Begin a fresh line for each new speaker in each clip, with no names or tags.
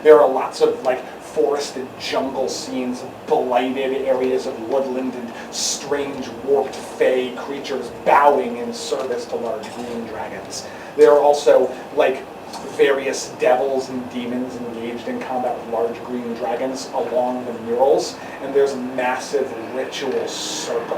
There are lots of like forested jungle scenes, blighted areas of woodland, and strange warped fey creatures bowing in service to large green dragons. There are also like various devils and demons engaged in combat with large green dragons along the murals, and there's a massive ritual circle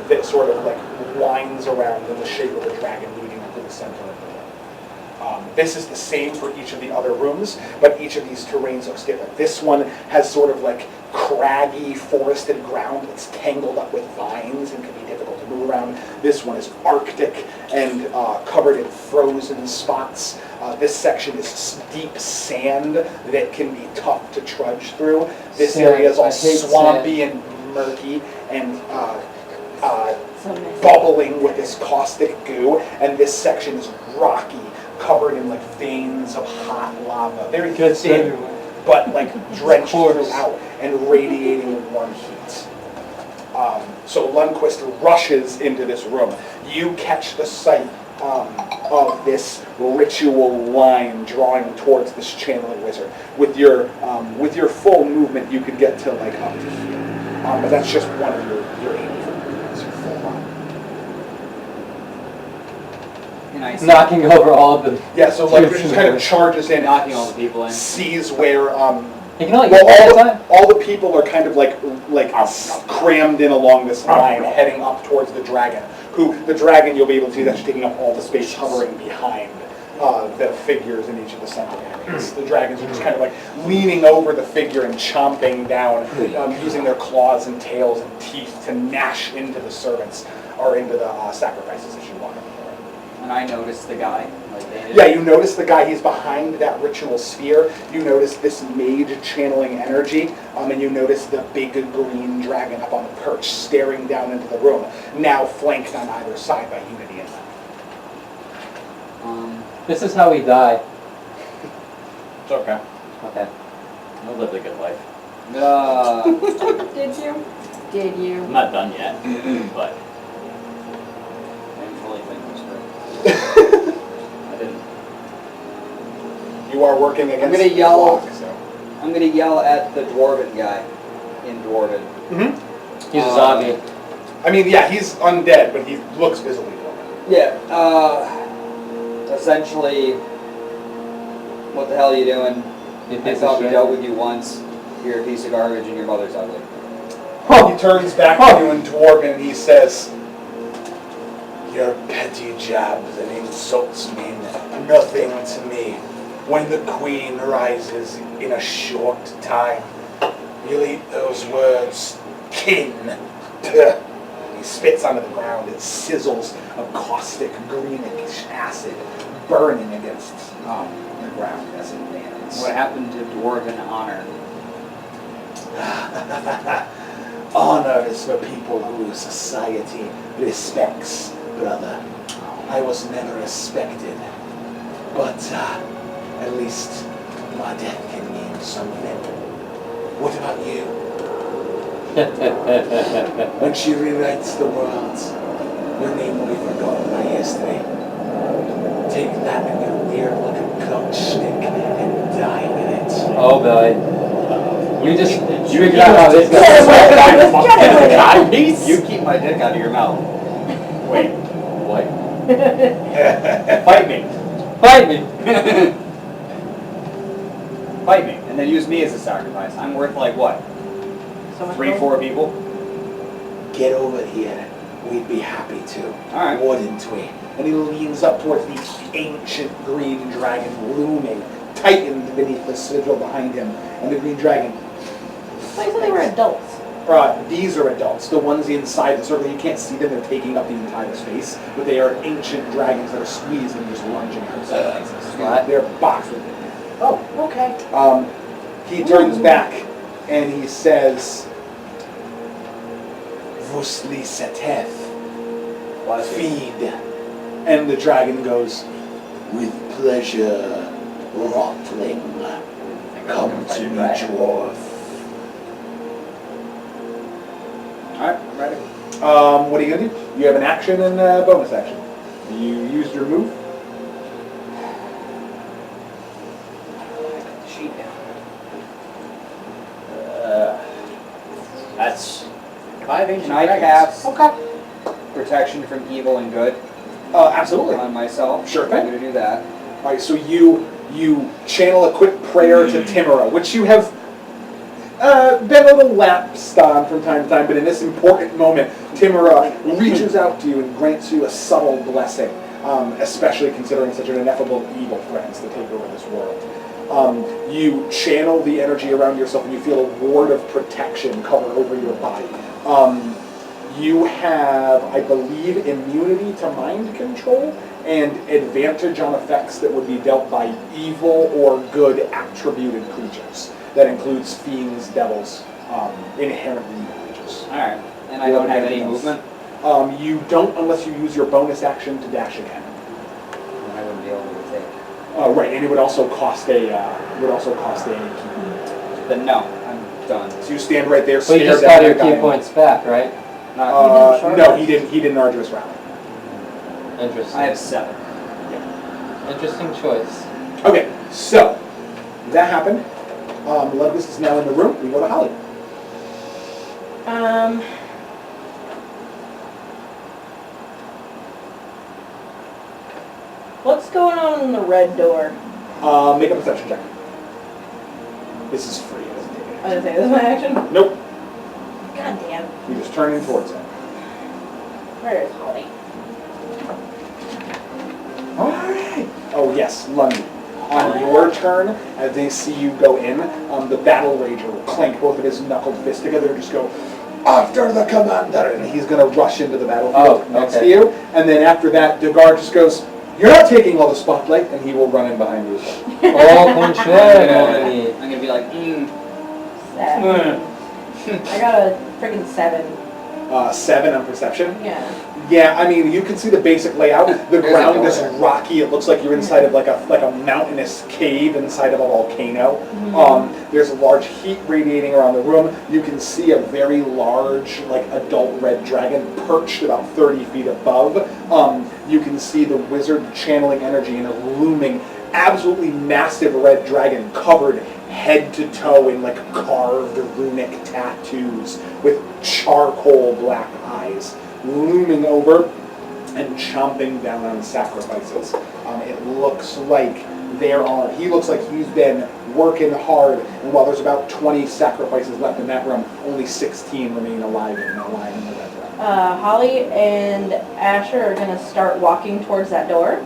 that sort of like winds around in the shape of a dragon leading up to the center of the room. This is the same for each of the other rooms, but each of these terrains looks different. This one has sort of like craggy, forested ground that's tangled up with vines and can be difficult to move around. This one is arctic and covered in frozen spots. This section is deep sand that can be tough to trudge through. This area is all swampy and murky and bubbling with this caustic goo, and this section is rocky, covered in like veins of hot lava, very thin, but like drenched throughout and radiating warm heat. So Lundquist rushes into this room. You catch the sight of this ritual line drawing towards this channeling wizard. With your full movement, you could get to like up to here, but that's just one of your aim for your full run.
Knocking over all of them.
Yeah, so like it just kind of charges in,
knocking all the people in.
Sees where
you can only get
all the people are kind of like crammed in along this line, heading up towards the dragon. The dragon, you'll be able to see that's taking up all the space, hovering behind the figures in each of the central areas. The dragons are just kind of like leaning over the figure and chomping down, using their claws and tails and teeth to gnash into the servants or into the sacrifices as you walk up.
And I noticed the guy.
Yeah, you notice the guy, he's behind that ritual sphere. You notice this mage channeling energy, and you notice the big green dragon up on the perch staring down into the room, now flanked on either side by Unity and them.
This is how we die.
It's okay.
Okay.
I lived a good life.
Did you? Did you?
I'm not done yet, but
I didn't really think this through.
I didn't.
You are working against
I'm gonna
the
yell.
block, so.
I'm gonna yell at the dwarven guy in Dwarven.
Mm-hmm.
He's a zombie.
I mean, yeah, he's undead, but he looks visibly dormant.
Yeah. Essentially, what the hell are you doing? I thought we dealt with you once. You're a piece of garbage and your mother's ugly.
He turns back to you in Dwarven and he says, "Your petty jabs and insults mean nothing to me. When the queen rises in a short time, you'll eat those words, kin." He spits onto the ground. It sizzles a caustic greenish acid burning against the ground as it lands.
What happened to dwarven honor?
Honor is for people who society respects, brother. I was never respected, but at least my death can mean something. What about you? When she rewrites the world, your name will be forgotten by history. Take that and your weird-looking cloak stick and die with it.
Oh boy. You figured out how this
You keep my dick out of your mouth.
Wait, what?
Fight me.
Fight me.
Fight me. And then use me as a sacrifice. I'm worth like what? 3-4 people?
Get over here. We'd be happy to.
Alright.
Wouldn't we? And he leans up towards the ancient green dragon looming, tightened beneath the sigil behind him. And the green dragon.
I thought they were adults.
These are adults. The ones inside the circle, you can't see them. They're taking up the entire space. But they are ancient dragons that are squeezing and just lunging outside. They're boxed with it.
Oh, okay.
He turns back and he says, "Vusli seteth, feed." And the dragon goes, "With pleasure, rotling. Come to me, dwarf."
Alright, I'm ready.
What are you gonna do? You have an action and a bonus action. You used your move.
I put the sheet down.
That's 5 ancient
Can I
dragons.
cast
Okay.
protection from evil and good
Absolutely.
on myself?
Sure
I'm
thing.
going to do that.
All right, so you channel a quick prayer to Timura, which you have been a little lapsed on from time to time, but in this important moment, Timura reaches out to you and grants you a subtle blessing, especially considering such an ineffable evil threatens to take over this world. You channel the energy around yourself and you feel a ward of protection cover over your body. You have, I believe, immunity to mind control and advantage on effects that would be dealt by evil or good attributed creatures. That includes fiends, devils, inherently evil creatures.
Alright. And I don't have any movement?
You don't unless you use your bonus action to dash again.
I wouldn't be able to take.
Right, and it would also cost a
Then no, I'm done.
So you stand right there,
So you
stare
just
down
got your
that guy.
key points back, right?
Not,
No, he didn't. He did an arduous rally.
Interesting.
I have 7.
Interesting choice.
Okay, so that happened. Ludwig is now in the room. We go to Holly.
What's going on in the red door?
Make a perception check. This is free. It doesn't take
I
it.
was gonna say, this is my action?
Nope.
God damn.
You just turn in towards it.
Where is Holly?
All right. Oh yes, Lundy. On your turn, as they see you go in, the battle rager will clank both of his knuckled fists together and just go, "After the commander!" And he's going to rush into the battlefield next to you. And then after that, Degar just goes, "You're not taking all the spotlight," and he will run in behind you.
Oh, control.
I'm going to be like,
7. I got a freaking 7.
7 on perception.
Yeah.
Yeah, I mean, you can see the basic layout. The ground is rocky. It looks like you're inside of like a mountainous cave inside of a volcano. There's a large heat radiating around the room. You can see a very large, like, adult red dragon perched about 30 feet above. You can see the wizard channeling energy in a looming, absolutely massive red dragon covered head to toe in like carved runic tattoos with charcoal black eyes, looming over and chomping down on sacrifices. It looks like he looks like he's been working hard, and while there's about 20 sacrifices left in that room, only 16 remain alive in the red room.
Holly and Asher are gonna start walking towards that door.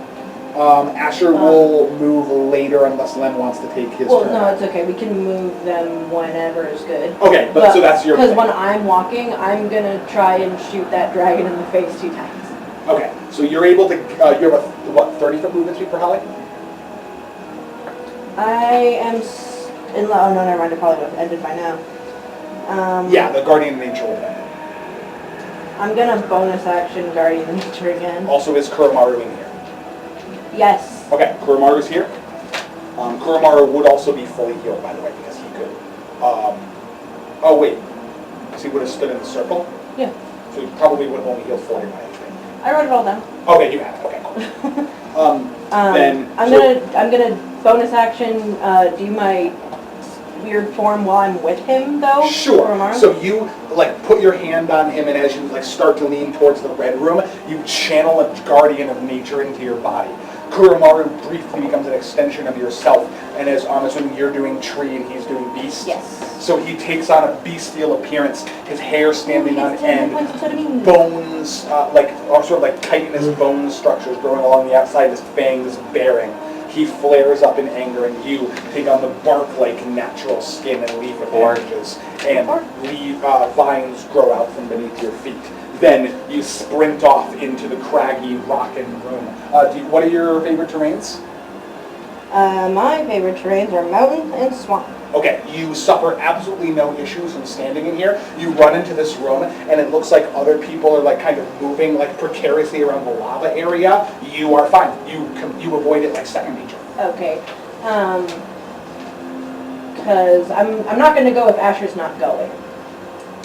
Asher will move later unless Len wants to take his
Well,
turn.
no, it's okay. We can move them whenever is good.
Okay, but so that's your
Because
plan.
when I'm walking, I'm gonna try and shoot that dragon in the face 2 times.
Okay, so you're able to, you have a, 30-foot movement speed for Holly?
I am, oh no, never mind, it probably would have ended by now.
Yeah, the Guardian of Nature will end.
I'm gonna bonus action Guardian of Nature again.
Also, is Kuromaru in here?
Yes.
Okay, Kuromaru's here. Kuromaru would also be fully healed, by the way, because he could. Oh wait, because he would have stood in the circle?
Yeah.
So he probably would have only healed 40 by HP.
I wrote it all down.
Okay, you have it, okay, cool. Then...
I'm gonna bonus action, do my weird form while I'm with him, though?
Sure.
Kuromaru?
So you like put your hand on him, and as you like start to lean towards the red room, you channel a Guardian of Nature into your body. Kuromaru briefly becomes an extension of yourself, and as I'm assuming you're doing tree and he's doing beast.
Yes.
So he takes on a bestial appearance, his hair standing on
He's
end,
points instead of me.
bones sort of like chitinous bone structures growing along the outside, his fangs baring. He flares up in anger, and you take on the bark-like natural skin and leaf appendages, and vines grow out from beneath your feet. Then you sprint off into the craggy, rockin' room. What are your favorite terrains?
My favorite terrains are mountain and swamp.
Okay, you suffer absolutely no issues from standing in here. You run into this room, and it looks like other people are like kind of moving like precariously around the lava area. You are fine. You avoid it like second nature.
Okay. Because I'm not going to go if Asher's not going.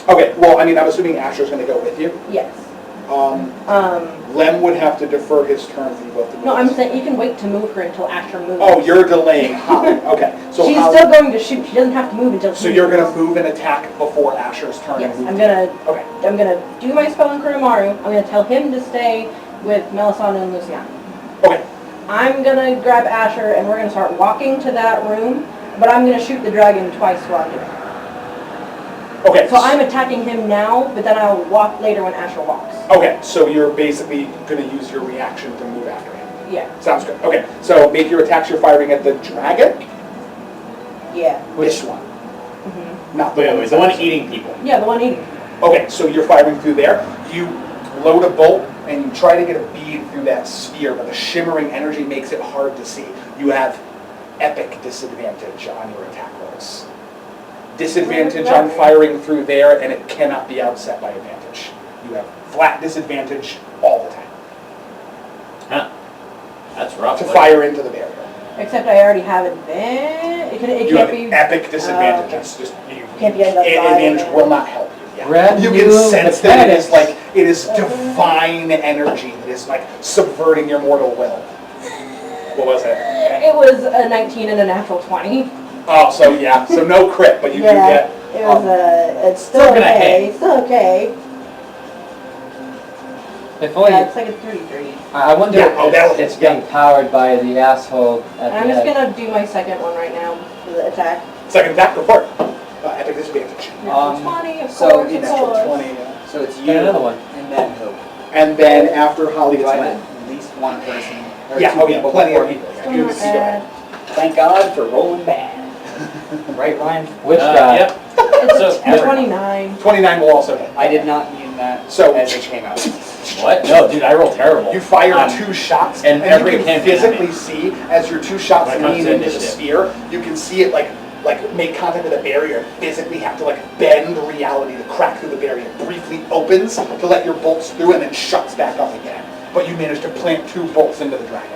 Okay, well, I mean, I'm assuming Asher's going to go with you.
Yes.
Lem would have to defer his turn for you both to move.
No, I'm saying you can wait to move her until Asher moves.
Oh, you're delaying Holly. Okay. So
She's
Holly,
still going to shoot. She doesn't have to move until she
so you're going to move and attack before Asher's turn.
Yes,
and move
I'm
to-
gonna
Okay.
I'm gonna do my spell on Kuromaru. I'm gonna tell him to stay with Melisandre and Luciana.
Okay.
I'm gonna grab Asher and we're gonna start walking to that room, but I'm gonna shoot the dragon twice while I'm doing it.
Okay.
So I'm attacking him now, but then I'll walk later when Asher walks.
Okay. So you're basically going to use your reaction to move after him.
Yeah.
Sounds good. Okay. So make your attacks. You're firing at the dragon.
Yeah.
Which one?
hmm
Not the
Wait,
one.
wait, the one eating people.
Yeah, the one eating.
Okay, so you're firing through there. You load a bolt and you try to get a bead through that sphere, but the shimmering energy makes it hard to see. You have epic disadvantage on your attack rolls. Disadvantage on firing through there, and it cannot be outset by advantage. You have flat disadvantage all the time
Huh. That's rough.
to fire into the barrier.
Except I already have advantage. It
You have
can't be.
epic disadvantage.
okay.
It's just you.
Can't be on the side.
Advantage will not help you. Yeah.
Brand
You
new
can sense that it is
mechanics.
like it is divine energy that is like subverting your mortal will. What was it?
It was a 19 and a natural 20.
Oh, so yeah, so no crit, but you do get.
It was it's still
Still gonna
okay. Still okay.
If only,
Yeah, it's like a 3-3.
I wonder
Yeah, oh, that'll
if it's
hit,
being powered by the asshole at
I'm
the
just
head.
gonna do my second one right now for the attack.
Second attack, go for it. Epic disadvantage.
Natural 20, of
so
course, of
it's
Natural
course.
20.
So it's you
Get another one.
and then who?
And then after Holly,
Do
it's
I
Len.
have at least one person? Or
Yeah,
two
oh yeah,
people
plenty of
before me?
people.
Still
You
not
see, go ahead.
bad.
Thank God for rolling bad. Right, Ryan?
Which guy?
Yep.
It's
So,
a 29.
29 will also hit.
I did not mean that
So-
as it came out.
What? No, dude, I roll terrible.
You fire
Um,
2 shots,
and
and
every
you can
campaign I
physically
make.
see as your 2 shots
When it comes
lean
to
into the
initiative.
sphere. You can see it like make contact with the barrier, and physically have to like bend reality to crack through the barrier. Briefly opens to let your bolts through, and then shuts back up again. But you managed to plant 2 bolts into the dragon.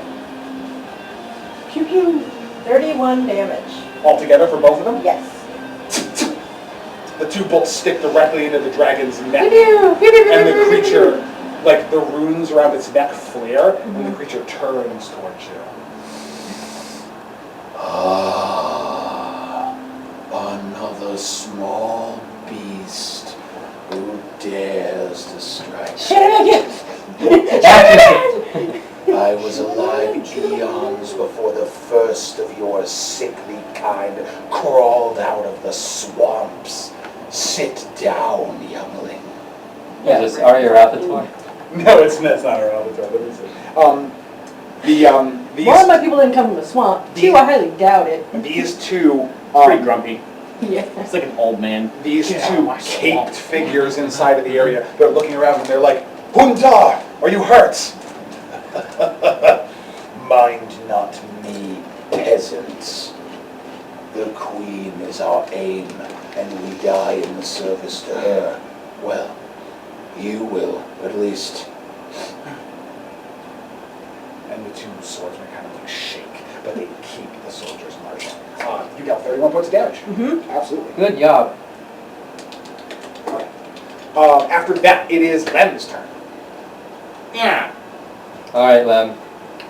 Pew pew. 31 damage.
Altogether for both of them,
Yes.
the 2 bolts stick directly into the dragon's
Pew
neck,
pew. Pew pew pew
and the
pew, pew, pew, pew.
creature, like the runes around its neck flare, and the
Mhm.
creature turns towards you.
Another small beast who dares to strike. I was alive eons before the first of your sickly kind crawled out of the swamps. Sit down, youngling.
Yeah, is this Arya Rappator?
No, it's not our avatar. Let me see. These
One of my people didn't come from the swamp. 2, I highly doubt it.
these 2
Pretty grumpy.
Yeah.
It's like an old man.
these
Get out
2
of my swamp.
caped figures inside of the area. They're looking around and they're like, "Hunta, are you hurt?"
Mind not me, peasants. The queen is our aim, and we die in the service to her. Well, you will, at least.
And the 2 swordsmen kind of like shake, but they keep the soldiers marching. You dealt 31 points of damage.
Mm-hmm.
Absolutely.
Good job.
After that, it is Lem's turn.
Yeah.
Alright, Lem.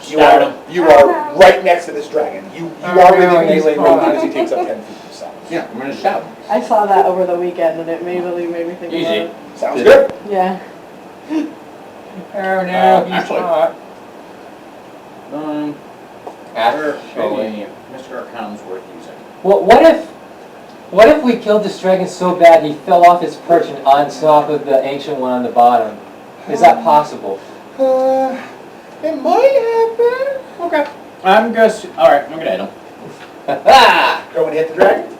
You are right next to this dragon. You are
no,
within
he's
melee range
fine.
because he takes up 10 feet himself.
Yeah, I'm gonna shout.
I saw that over the weekend and it made me think
Easy.
about it.
Sounds good.
Yeah.
Oh
no, he's
hot.
Actually, Mr. Arcanum's worth using.
Well, what if we killed this dragon so bad he fell off his perch and on top of the ancient one on the bottom? Is that possible?
It might happen.
Okay. I'm just, alright, I'm gonna hit him.
Go and hit the dragon.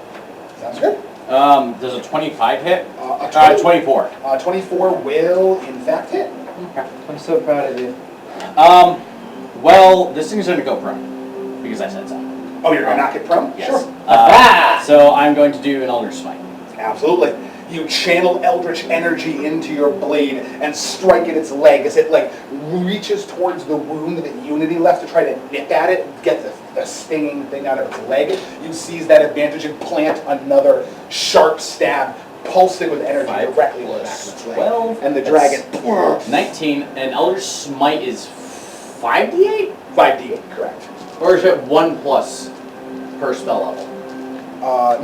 Sounds good.
Does a 25 hit?
A 20,
24.
24 will, in fact, hit.
I'm so proud of you.
Well, this thing's gonna go prone, because I said so.
Oh, you're going to knock it prone?
Yes.
Sure.
So I'm going to do an Elder Smite.
Absolutely. You channel eldritch energy into your blade and strike at its leg as it like reaches towards the wound that Unity left to try to nip at it, get the stinging thing out of its leg. You seize that advantage and plant another sharp stab pulsing with energy
5
directly in the back
plus
of its leg.
12.
And the
That's
dragon,
19, and Elder Smite is 5d8?
5d8, correct.
Or is it 1 plus per spell level?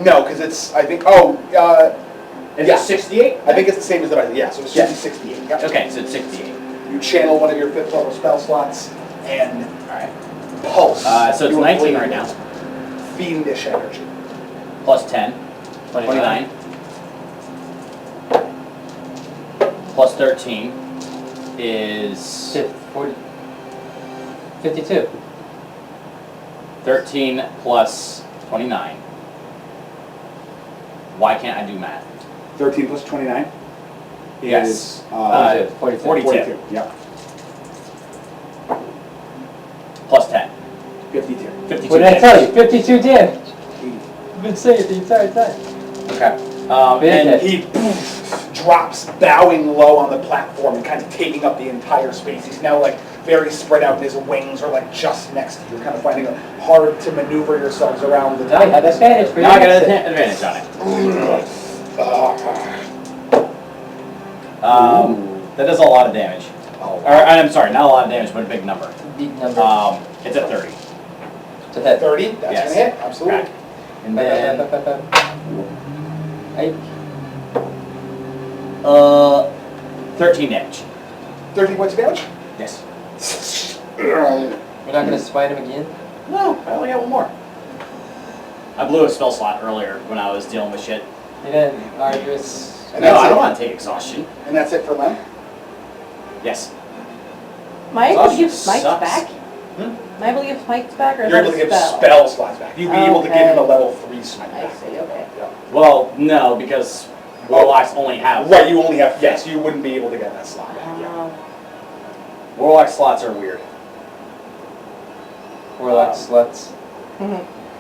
No, because it's, I think,
Is
Yeah.
it 68?
I think it's the same as the other, yeah, so it's
Yeah.
68. Yep.
Okay, so it's 68.
You channel one of your 5th level spell slots and
Alright.
pulse.
So it's
your
19
blade
right now.
with Fiendish energy.
Plus 10. 29. Plus 13 is
40, 52.
13 plus 29. Why can't I do math?
13 plus 29
Yes.
is
42.
42.
Yep.
Plus 10.
52.
52
What did I
damage.
tell you? 52 damage. I've been saying it the entire time.
Okay.
Big
And
hit.
He drops, bowing low on the platform and kind of taking up the entire space. He's now like very spread out, and his wings are like just next to you. You're kind of finding it hard to maneuver yourselves around the
Now you have advantage for
now I
your
got
next
an
hit.
advantage on it. That does a lot of damage. Or, I'm sorry, not a lot of damage, but a big number.
Big number.
It's a 30.
To hit.
30, that's
Yes.
gonna hit, absolutely.
Okay. And then 13 damage.
13 points of damage?
Yes.
You're not gonna spite him again?
No, I only got one more. I blew a spell slot earlier when I was dealing with shit.
You didn't, Arduous.
And
No,
that's
I
it.
don't want to take exhaustion.
And that's it for Lem?
Yes.
Am I able to give
Exhaustion
smites
sucks.
back? Am I able to give smites back, or is
You're
that
able to give
spell?
spell slots back. You'd be able to give him a
Okay.
level 3 smite
I
back.
see, okay.
Yeah.
Well, no, because warlocks only have
Right, you only have, yes, you wouldn't be able to get that slot back, yeah.
warlock slots are weird.
Warlock sluts.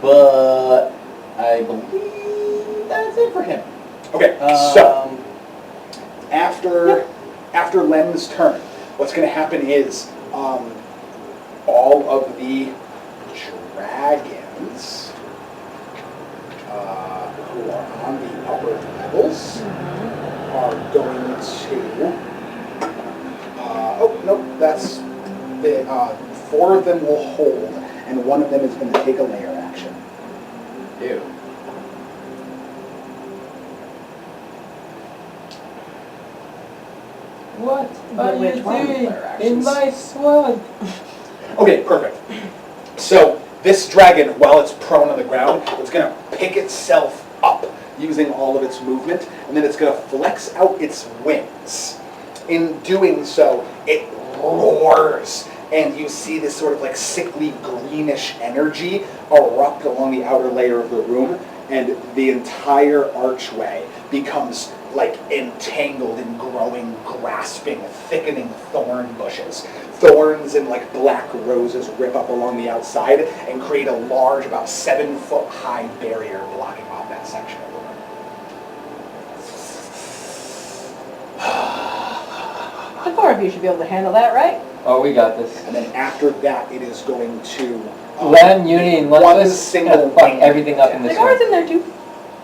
But I believe that's it for him.
Okay, so after Lem's turn, what's going to happen is all of the dragons who are on the upper levels are going to. Oh nope, that's the 4 of them will hold, and 1 of them is going to take a layer action.
Ew.
What
But
are
which
you
one?
doing
Player
in
actions.
my swamp?
Okay, perfect. So this dragon, while it's prone on the ground, it's going to pick itself up using all of its movement, and then it's going to flex out its wings. In doing so, it roars, and you see this sort of like sickly greenish energy erupt along the outer layer of the room, and the entire archway becomes like entangled in growing, grasping, thickening thorn bushes. Thorns and like black roses rip up along the outside and create a large, about 7-foot high barrier blocking off that section of the room.
The 4 of you should be able to handle that, right?
Oh, we got this.
And then after that, it is going to
Lamb, Unity, and
one
Lunchus
single
fuck
wing
everything up in
The
this
guard's
room.
in there too.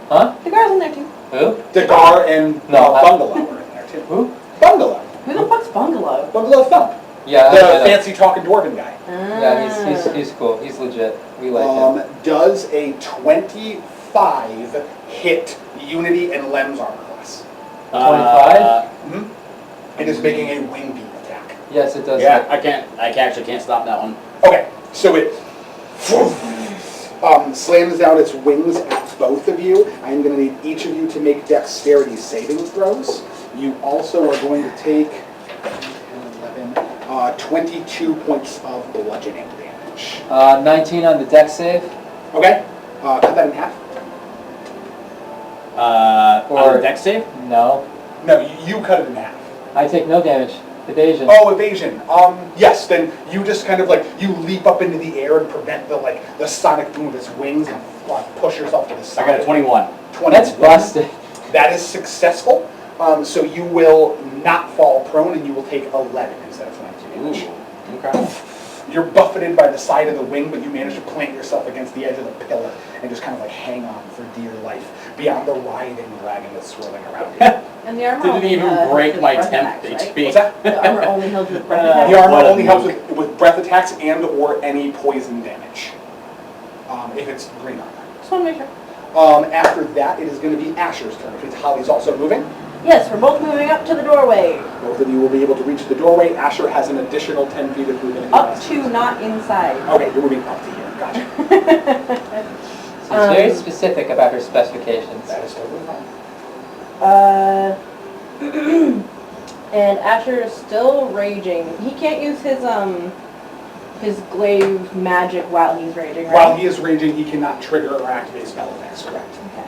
Huh?
The guard's in there too.
Who?
Dagar and
No,
Bungalow are in there too.
Who?
Bungalow.
Who the fuck's Bungalow?
Bungalow Thump.
Yeah,
The
I know.
fancy talking dwarven guy.
Yeah, he's cool. He's legit. We like him.
Does a 25 hit Unity and Lem's armor class.
25?
It is making a wing beam attack.
Yes, it does.
Yeah, I actually can't stop that one.
Okay, so it slams out its wings at both of you. I'm going to need each of you to make dexterity saving throws. You also are going to take 22 points of bludgeoning damage.
19 on the deck save.
Okay, cut that in half.
On the deck save?
No.
No, you cut it in half.
I take no damage. Evasion.
Oh, evasion. Yes, then you just kind of like, you leap up into the air and prevent the sonic boom of its wings and push yourself to the
I
side.
got a 21.
21.
That's busted.
That is successful. So you will not fall prone and you will take 11 instead of 22 damage.
Okay.
You're buffeted by the side of the wing, but you manage to plant yourself against the edge of the pillar and just kind of like hang on for dear life beyond the writhing dragon that's swirling around you.
And the armor
Didn't
only,
even
helps
break
with
my
breath
temp
attacks, right?
HP.
What's that?
The armor only helps with breath
The
attacks.
armor
What a
only helps
nuke.
with breath attacks and or any poison damage. If it's green armor.
Just want to make sure.
After that, it is going to be Asher's turn, because Holly's also moving.
Yes, we're both moving up to the doorway.
Both of you will be able to reach the doorway. Asher has an additional 10 feet of movement. if he
Up
wants
to, not inside.
Okay, you're moving up to here. Gotcha.
She's very specific about her specifications.
That is totally fine.
And Asher is still raging. He can't use his glaive magic while he's raging, right?
While he is raging, he cannot trigger or activate spell attacks, correct?
Okay.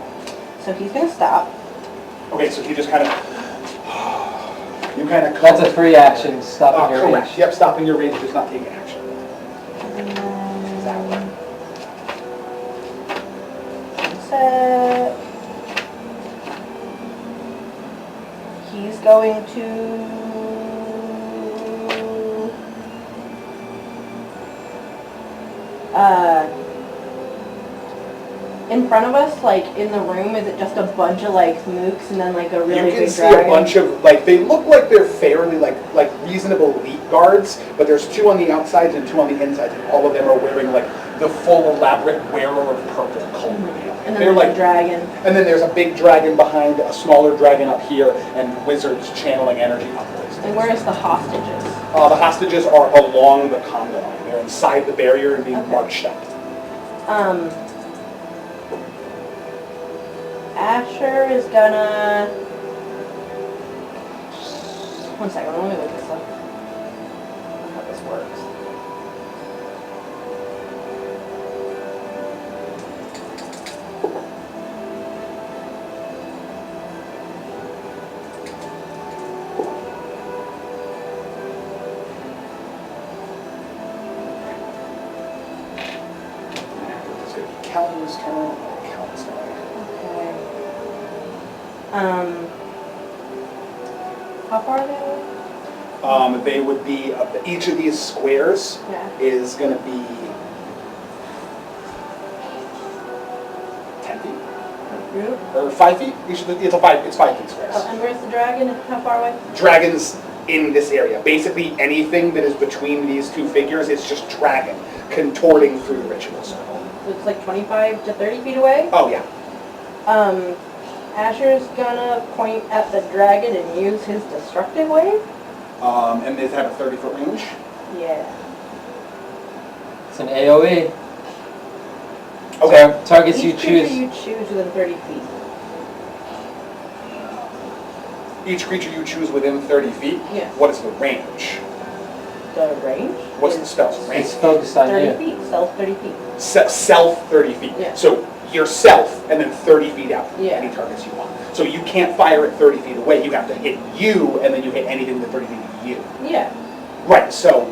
So he's gonna stop.
Okay, so he just kind of... You kind of...
That's a free action, stopping your
correct.
rage.
Yep, stopping your rage does not take action.
And
That one.
set. He's going to in front of us, like in the room, is it just a bunch of like mooks and then like a really
You can
big
see
dragon?
a bunch of, like, they look like they're fairly, like reasonable elite guards, but there's 2 on the outsides and 2 on the insides, and all of them are wearing, like, the full elaborate wearer of purple cult mail.
And then
They're
there's
like,
a dragon.
and then there's a big dragon behind, a smaller dragon up here, and wizards channeling energy upwards.
And where's the hostages?
The hostages are along the Congo line. They're inside the barrier and being
Okay.
marched up.
Asher is gonna. One second, let me look this up. How this works.
It's going to be Kellen's turn. Kellen's turn.
Okay. How far are they away?
They would be, each of these squares
Yeah.
is going to be 10 feet? Or 5 feet? Each of the, it's 5 feet squares.
Oh, and where's the dragon? How far away?
Dragons in this area. Basically anything that is between these 2 figures is just dragon contorting through the ritual circle.
So it's like 25 to 30 feet away?
Oh yeah.
Asher's gonna point at the dragon and use his destructive wave?
And they have a 30-foot range.
Yeah.
It's an AoE.
Okay.
Targets you
Each creature
choose.
you choose within 30 feet.
Each creature you choose within 30 feet.
Yeah.
What is the range?
The range?
What's the
is
spell's range?
It's focused on
30
you.
feet, self 30 feet.
Self 30 feet.
Yeah.
So yourself and then 30 feet out.
Yeah.
Any targets you want. So you can't fire at 30 feet away. You have to hit you and then you hit anything within 30 feet of you.
Yeah.
Right. So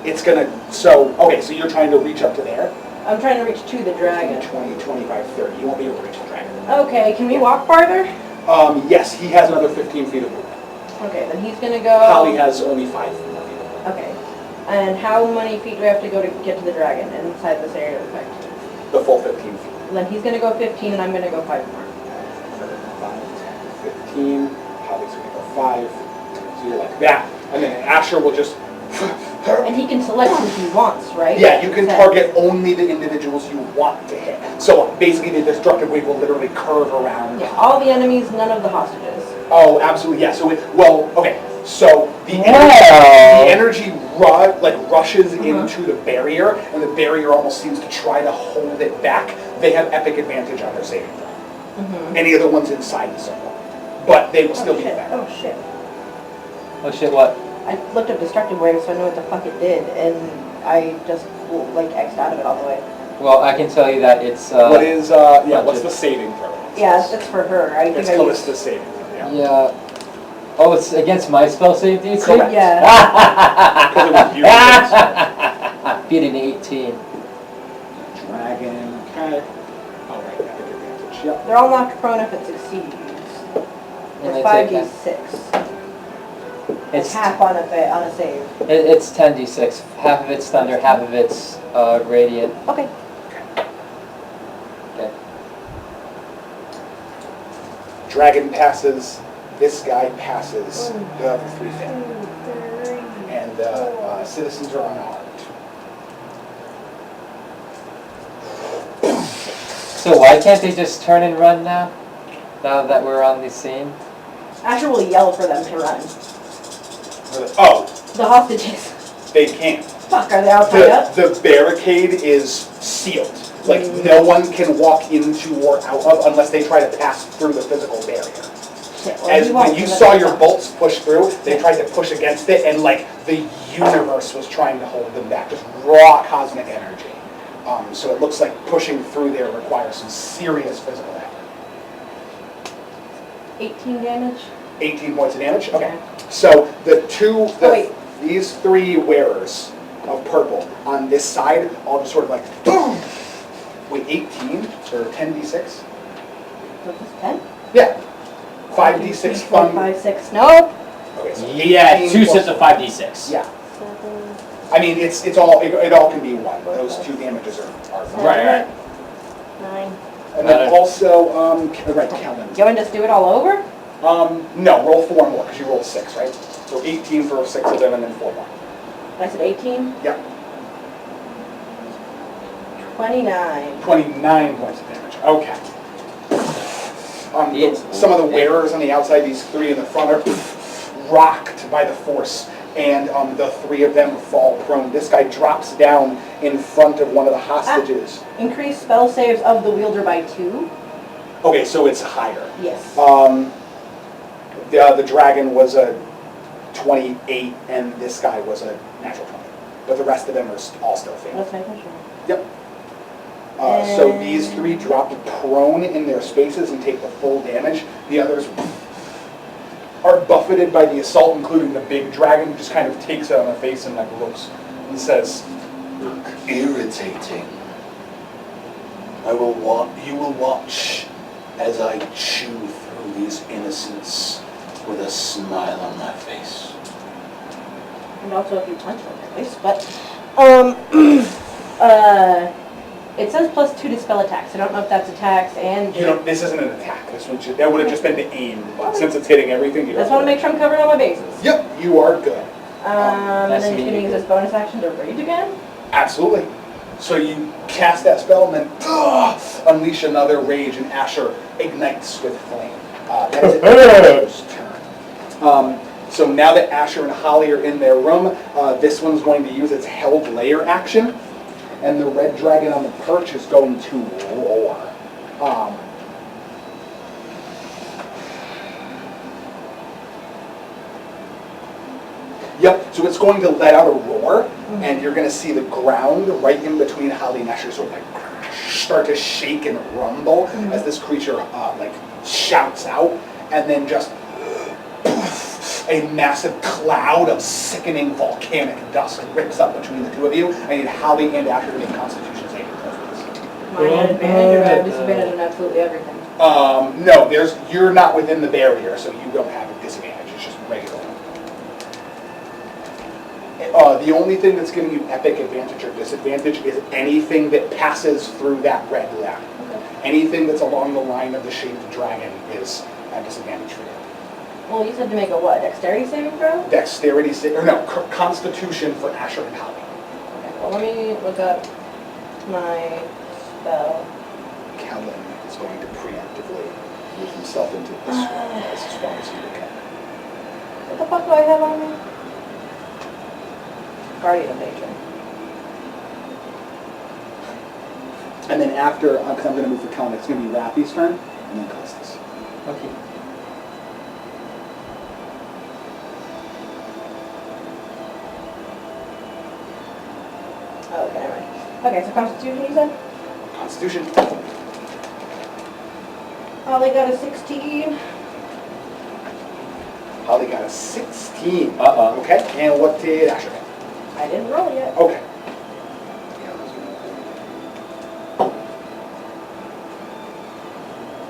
it's gonna. So okay. So you're trying to reach up to there.
I'm trying to reach to the dragon.
20, 25, 30. You won't be able to reach the dragon.
Okay, can we walk farther?
Yes, he has another 15 feet of movement.
Okay, then he's gonna go.
Holly has only 5 feet.
Okay. And how many feet do we have to go to get to the dragon inside this area of effect?
The full 15 feet.
Then he's gonna go 15 and I'm gonna go 5 more.
5, 10, 15. Holly's gonna go 5. So you're like that. And then Asher will just...
And he can select who he wants, right?
Yeah, you can
So-
target only the individuals you want to hit. So basically the destructive wave will literally curve around.
Yeah, all the enemies, none of the hostages.
Oh, absolutely, yeah. So okay. So the
Wow.
energy rushes into the barrier, and the barrier almost seems to try to hold it back. They have epic advantage on their saving throw.
Mm-hmm.
Any other ones inside the circle, but they will still be
shit.
effective.
Oh shit.
Oh shit, what?
I looked up destructive wave so I know what the fuck it did, and I just like X'd out of it all the way.
Well, I can tell you that it's,
What is what's the saving throw?
Yeah, that's for her. I think
It's
I used.
Callista's saving throw. Yeah.
yeah. Oh, it's against my spell save DC?
Correct.
Yeah.
Because it was you.
Beat an 18.
Dragon. Okay. All right, epic advantage. Yep.
They're all knocked prone if it succeeds.
And
It's
I take
5d6.
It's
half on a save.
It's 10d6. Half of it's thunder, half of it's radiant.
Okay.
Okay.
Dragon passes. This guy passes. The other 3 fail. And the citizens are unarmed.
So why can't they just turn and run now? Now that we're on the scene?
Asher will yell for them to run.
Oh,
The hostages.
they can't.
Fuck, are they all tied up?
The barricade is sealed. Like, no one can walk into or out of unless they try to pass through the physical barrier.
Shit, well,
As
he won't,
when you
because
saw
that's
your
fine.
bolts push through, they tried to push against it, and like the universe was trying to hold them back. Just raw cosmic energy. So it looks like pushing through there requires some serious physical effort.
18 damage.
18 points of damage. Okay. So
wait.
these 3 wearers of purple on this side all just sort of like boom. Wait, 18 or 10d6?
So this 10?
Yeah. 5d6 fun.
5, 6. No.
Okay, so
Yeah,
18
2
plus-
sets of 5d6.
Yeah. I mean, it all can be 1. Those 2 damages are fine.
Right.
9.
And then also, right, Kellen.
You want to just do it all over?
No, roll 4 more because you rolled 6, right? So 18 for 6 of them, and then 4 more.
I said 18.
Yeah.
29.
29 points of damage. Okay.
It's-
Some of the wearers on the outside, these 3 in the front, are rocked by the force, and the 3 of them fall prone. This guy drops down in front of one of the hostages.
Increase spell saves of the wielder by 2.
Okay, so it's higher.
Yes.
The dragon was a 28, and this guy was a natural 20. But the rest of them are all still failing.
Let's make sure.
Yep. So these 3 drop prone in their spaces and take the full damage. The others are buffeted by the assault, including the big dragon, who just kind of takes it on the face and like looks and says,
Irritating. You will watch as I chew through these innocents with a smile on my face.
And also if you punch them in the face, but it says +2 to spell attacks. I don't know if that's attacks and
this isn't an attack. That would have just been to aim, but since it's hitting everything, you
I just want to make sure I'm covering all my bases.
Yep, you are good.
And
Nice
then
to
he's
meet
going to
you.
use his bonus action to rage again.
Absolutely. So you cast that spell and then unleash another rage, and Asher ignites with flame. That is Asher's turn. So now that Asher and Holly are in their room, this one's going to use its held layer action, and the red dragon on the perch is going to roar. Yep, so it's going to let out a roar, and you're going to see the ground right in between Holly and Asher sort of like start to shake and rumble as this creature like shouts out, and then just a massive cloud of sickening volcanic dust rips up between the 2 of you. I need Holly and Asher to make Constitution saving throws.
Mine had advantage, or I have disadvantage on absolutely everything.
No, you're not within the barrier, so you don't have a disadvantage. It's just regular. The only thing that's giving you epic advantage or disadvantage is anything that passes through that red line.
Okay.
Anything that's along the line of the shaped dragon is a disadvantage for you.
Well, you said to make a what? Dexterity saving throw?
Dexterity, or no, Constitution for Asher and Holly.
Okay, well, let me look up my spell.
Kellen is going to preemptively move himself into this one as strong as he can.
What the fuck do I have on me? Guardian of Nature.
And then after, because I'm going to move for Kellen, it's going to be Rafi's turn, and then Costas.
Okay.
Oh, okay, never mind. Okay, so Constitution, you said?
Constitution.
Oh, they got a 16.
Holly got a 16.
Uh-oh.
Okay, and what did Asher get?
I didn't roll yet.
Okay.